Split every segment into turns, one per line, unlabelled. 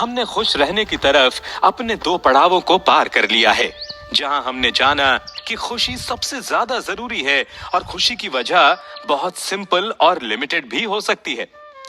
हमने खुश रहने की तरफ अपने 2 पड़ावों को पार कर लिया है, जहां हमने जाना कि खुशी सबसे ज्यादा जरूरी है और खुशी की वजह बहुत सिंपल और लिमिटेड भी हो सकती है।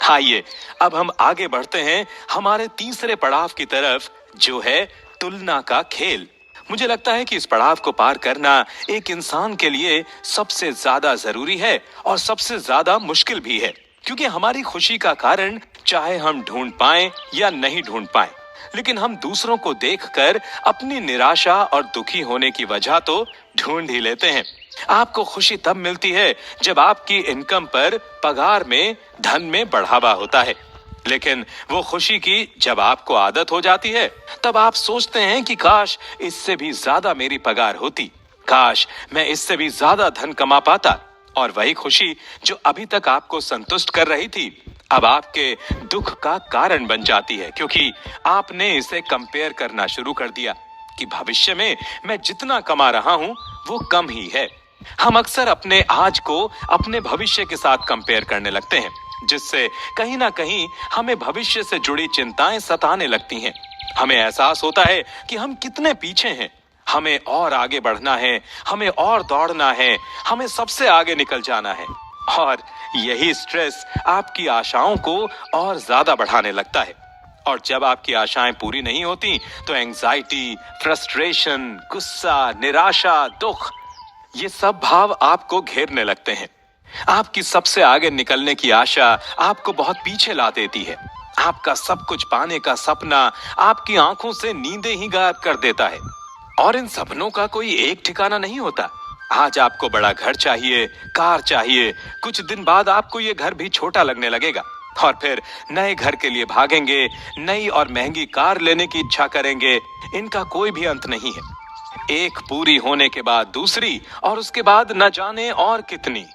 आइए अब हम आगे बढ़ते हैं हमारे तीसरे पड़ाव की तरफ, जो है तुलना का खेल। मुझे लगता है कि इस पड़ाव को पार करना एक इंसान के लिए सबसे ज्यादा जरूरी है और सबसे ज्यादा मुश्किल भी है, क्योंकि हमारी खुशी का कारण चाहे हम ढूंढ पाएं या नहीं ढूंढ पाएं, लेकिन हम दूसरों को देखकर अपनी निराशा और दुखी होने की वजह तो ढूंढ ही लेते हैं। आपको खुशी तब मिलती है जब आपकी इनकम पर, पगार में, धन में बढ़ावा होता है, लेकिन वो खुशी की जब आपको आदत हो जाती है तब आप सोचते हैं कि काश इससे भी ज्यादा मेरी पगार होती, काश मैं इससे भी ज्यादा धन कमा पाता। और वही खुशी जो अभी तक आपको संतुष्ट कर रही थी अब आपके दुख का कारण बन जाती है, क्योंकि आपने इसे कंपेयर करना शुरू कर दिया कि भविष्य में मैं जितना कमा रहा हूं वो कम ही है। हम अक्सर अपने आज को अपने भविष्य के साथ कंपेयर करने लगते हैं, जिससे कहीं ना कहीं हमें भविष्य से जुड़ी चिंताएं सताने लगती हैं। हमें एहसास होता है कि हम कितने पीछे हैं, हमें और आगे बढ़ना है, हमें और दौड़ना है, हमें सबसे आगे निकल जाना है। और यही स्ट्रेस आपकी आशाओं को और ज्यादा बढ़ाने लगता है। और जब आपकी आशाएं पूरी नहीं होती तो एंजाइटी, फ्रस्ट्रेशन, गुस्सा, निराशा, दुख, ये सब भाव आपको घेरने लगते हैं। आपकी सबसे आगे निकलने की आशा आपको बहुत पीछे ला देती है। आपका सब कुछ पाने का सपना आपकी आंखों से नींदें ही गायब कर देता है। और इन सपनों का कोई एक ठिकाना नहीं होता। आज आपको बड़ा घर चाहिए, कार चाहिए, कुछ दिन बाद आपको ये घर भी छोटा लगने लगेगा और फिर नए घर के लिए भागेंगे, नई और महंगी कार लेने की इच्छा करेंगे। इनका कोई भी अंत नहीं है। एक पूरी होने के बाद दूसरी और उसके बाद न जाने और कितनी।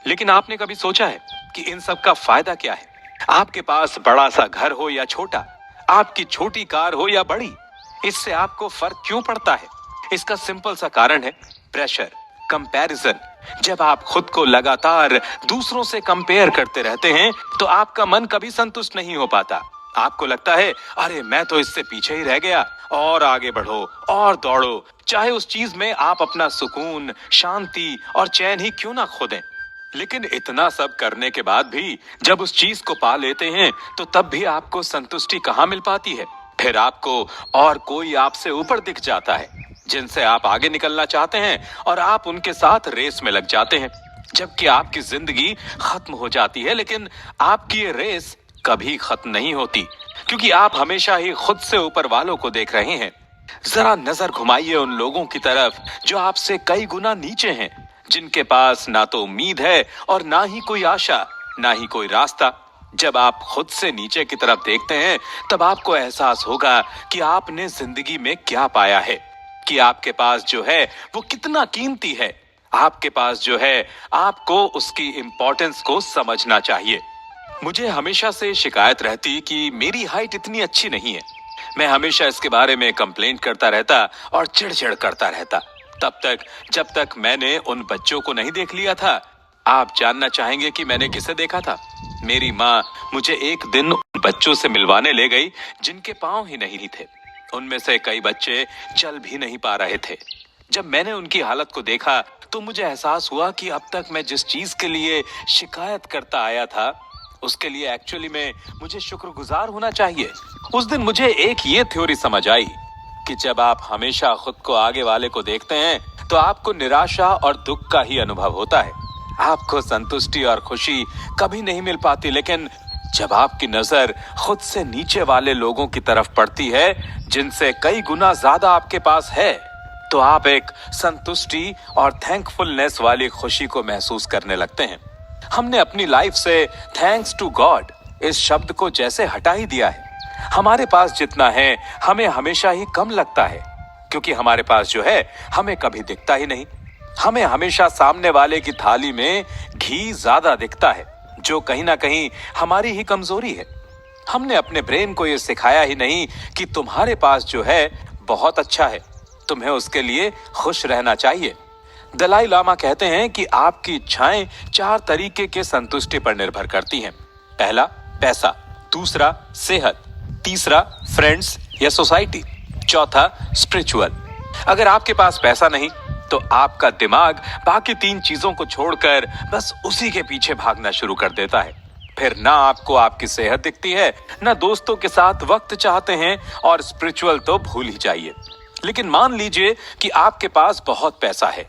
लेकिन आपने कभी सोचा है कि इन सब का फायदा क्या है? आपके पास बड़ा सा घर हो या छोटा, आपकी छोटी कार हो या बड़ी, इससे आपको फर्क क्यों पड़ता है? इसका सिंपल सा कारण है प्रेशर, कंपैरिजन। जब आप खुद को लगातार दूसरों से कंपेयर करते रहते हैं तो आपका मन कभी संतुष्ट नहीं हो पाता। आपको लगता है अरे मैं तो इससे पीछे ही रह गया, और आगे बढ़ो और दौड़ो, चाहे उस चीज में आप अपना सुकून, शांति और चैन ही क्यों ना खो दें। लेकिन इतना सब करने के बाद भी जब उस चीज को पा लेते हैं तो तब भी आपको संतुष्टि कहाँ मिल पाती है? फिर आपको और कोई आपसे ऊपर दिख जाता है, जिनसे आप आगे निकलना चाहते हैं, और आप उनके साथ रेस में लग जाते हैं, जबकि आपकी जिंदगी खत्म हो जाती है। लेकिन आपकी ये रेस कभी खत्म नहीं होती, क्योंकि आप हमेशा ही खुद से ऊपर वालों को देख रहे हैं। जरा नजर घुमाइए उन लोगों की तरफ जो आपसे कई गुना नीचे हैं, जिनके पास ना तो उम्मीद है और ना ही कोई आशा, ना ही कोई रास्ता। जब आप खुद से नीचे की तरफ देखते हैं तब आपको एहसास होगा कि आपने जिंदगी में क्या पाया है, कि आपके पास जो है वो कितना कीमती है। आपके पास जो है, आपको उसकी इंपॉर्टेंस को समझना चाहिए। मुझे हमेशा से शिकायत रहती कि मेरी हाइट इतनी अच्छी नहीं है। मैं हमेशा इसके बारे में कंप्लेंट करता रहता और चिढ़-चिढ़ करता रहता, तब तक जब तक मैंने उन बच्चों को नहीं देख लिया था। आप जानना चाहेंगे कि मैंने किसे देखा था? मेरी माँ मुझे एक दिन उन बच्चों से मिलवाने ले गई जिनके पाँव ही नहीं थे। उनमें से कई बच्चे चल भी नहीं पा रहे थे। जब मैंने उनकी हालत को देखा तो मुझे एहसास हुआ कि अब तक मैं जिस चीज के लिए शिकायत करता आया था उसके लिए एक्चुअली में मुझे शुक्रगुजार होना चाहिए। उस दिन मुझे एक ये थ्योरी समझ आई कि जब आप हमेशा खुद को आगे वाले को देखते हैं तो आपको निराशा और दुख का ही अनुभव होता है। आपको संतुष्टि और खुशी कभी नहीं मिल पाती। लेकिन जब आपकी नजर खुद से नीचे वाले लोगों की तरफ पड़ती है, जिनसे कई गुना ज्यादा आपके पास है, तो आप एक संतुष्टि और थैंकफुलनेस वाली खुशी को महसूस करने लगते हैं। हमने अपनी लाइफ से थैंक्स टू गॉड इस शब्द को जैसे हटा ही दिया है। हमारे पास जितना है हमें हमेशा ही कम लगता है, क्योंकि हमारे पास जो है हमें कभी दिखता ही नहीं। हमें हमेशा सामने वाले की थाली में घी ज्यादा दिखता है, जो कहीं ना कहीं हमारी ही कमजोरी है। हमने अपने ब्रेन को यह सिखाया ही नहीं कि तुम्हारे पास जो है बहुत अच्छा है, तुम्हें उसके लिए खुश रहना चाहिए। दलाई लामा कहते हैं कि आपकी इच्छाएं 4 तरीके के संतुष्टि पर निर्भर करती हैं। पहला पैसा, दूसरा सेहत, तीसरा फ्रेंड्स या सोसाइटी। चौथा स्पिरिचुअल। अगर आपके पास पैसा नहीं तो आपका दिमाग बाकी तीन चीजों को छोड़कर बस उसी के पीछे भागना शुरू कर देता है। फिर ना आपको आपकी सेहत दिखती है, ना दोस्तों के साथ वक्त चाहते हैं, और स्पिरिचुअल तो भूल ही जाइए। लेकिन मान लीजिए कि आपके पास बहुत पैसा है,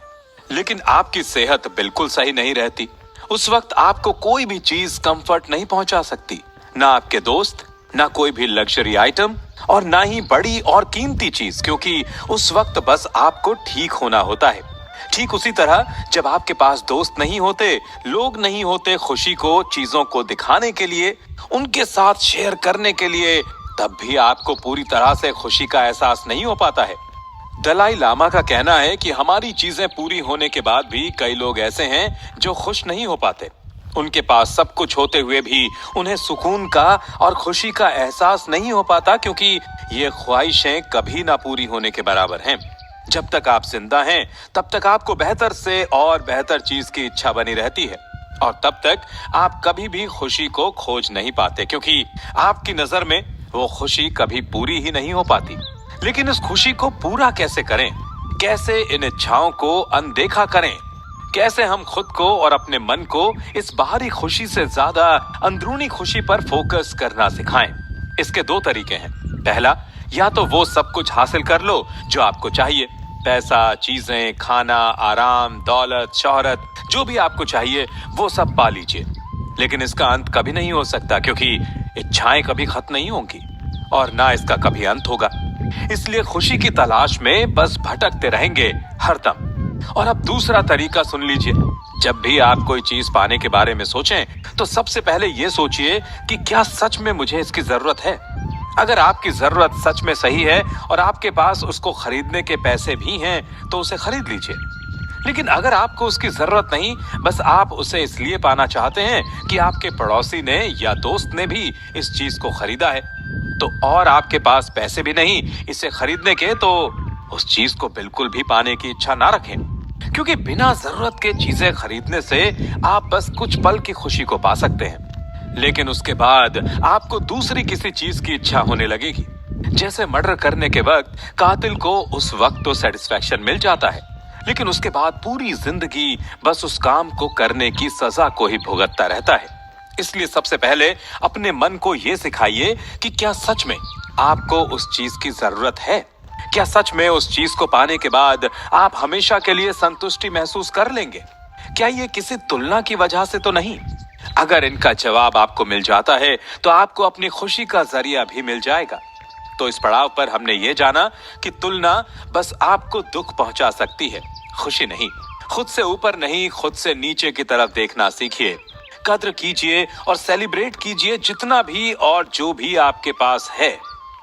लेकिन आपकी सेहत बिल्कुल सही नहीं रहती। उस वक्त आपको कोई भी चीज कंफर्ट नहीं पहुंचा सकती, ना आपके दोस्त, ना कोई भी लग्जरी आइटम, और ना ही बड़ी और कीमती चीज, क्योंकि उस वक्त बस आपको ठीक होना होता है। ठीक उसी तरह जब आपके पास दोस्त नहीं होते, लोग नहीं होते खुशी को चीजों को दिखाने के लिए, उनके साथ शेयर करने के लिए, तब भी आपको पूरी तरह से खुशी का एहसास नहीं हो पाता है। दलाई लामा का कहना है कि हमारी चीजें पूरी होने के बाद भी कई लोग ऐसे हैं जो खुश नहीं हो पाते। उनके पास सब कुछ होते हुए भी उन्हें सुकून का और खुशी का एहसास नहीं हो पाता, क्योंकि ये ख्वाहिशें कभी ना पूरी होने के बराबर हैं। जब तक आप जिंदा हैं, तब तक आपको बेहतर से और बेहतर चीज की इच्छा बनी रहती है, और तब तक आप कभी भी खुशी को खोज नहीं पाते, क्योंकि आपकी नजर में वो खुशी कभी पूरी ही नहीं हो पाती। लेकिन इस खुशी को पूरा कैसे करें? कैसे इन इच्छाओं को अनदेखा करें? कैसे हम खुद को और अपने मन को इस बाहरी खुशी से ज्यादा अंदरूनी खुशी पर फोकस करना सिखाएं? इसके दो तरीके हैं। पहला, या तो वो सब कुछ हासिल कर लो जो आपको चाहिए, पैसा, चीजें, खाना, आराम, दौलत, शोहरत, जो भी आपको चाहिए वो सब पा लीजिए। लेकिन इसका अंत कभी नहीं हो सकता, क्योंकि इच्छाएं कभी खत्म नहीं होंगी और ना इसका कभी अंत होगा। इसलिए खुशी की तलाश में बस भटकते रहेंगे हरदम। और अब दूसरा तरीका सुन लीजिए। जब भी आप कोई चीज पाने के बारे में सोचें, तो सबसे पहले ये सोचिए कि क्या सच में मुझे इसकी जरूरत है। अगर आपकी जरूरत सच में सही है और आपके पास उसको खरीदने के पैसे भी हैं, तो उसे खरीद लीजिए। लेकिन अगर आपको उसकी जरूरत नहीं, बस आप उसे इसलिए पाना चाहते हैं कि आपके पड़ोसी ने या दोस्त ने भी इस चीज को खरीदा है, तो और आपके पास पैसे भी नहीं इसे खरीदने के, तो उस चीज को बिल्कुल भी पाने की इच्छा ना रखें, क्योंकि बिना जरूरत के चीजें खरीदने से आप बस कुछ पल की खुशी को पा सकते हैं, लेकिन उसके बाद आपको दूसरी किसी चीज की इच्छा होने लगेगी। जैसे मर्डर करने के वक्त कातिल को उस वक्त तो सेटिस्फैक्शन मिल जाता है, लेकिन उसके बाद पूरी जिंदगी बस उस काम को करने की सजा को ही भुगतता रहता है। इसलिए सबसे पहले अपने मन को यह सिखाइए कि क्या सच में आपको उस चीज की जरूरत है। क्या सच में उस चीज को पाने के बाद आप हमेशा के लिए संतुष्टि महसूस कर लेंगे? क्या ये किसी तुलना की वजह से तो नहीं? अगर इनका जवाब आपको मिल जाता है, तो आपको अपनी खुशी का जरिया भी मिल जाएगा। तो इस पड़ाव पर हमने ये जाना कि तुलना बस आपको दुख पहुंचा सकती है, खुशी नहीं। खुद से ऊपर नहीं, खुद से नीचे की तरफ देखना सीखिए। कद्र कीजिए और सेलिब्रेट कीजिए जितना भी और जो भी आपके पास है।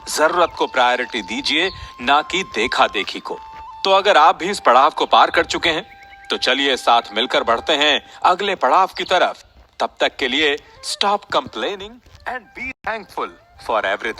जरूरत को प्रायोरिटी दीजिए, ना कि देखा देखी को। तो अगर आप भी इस पड़ाव को पार कर चुके हैं, तो चलिए साथ मिलकर बढ़ते हैं अगले पड़ाव की तरफ। तब तक के लिए stop complaining and be thankful for everything.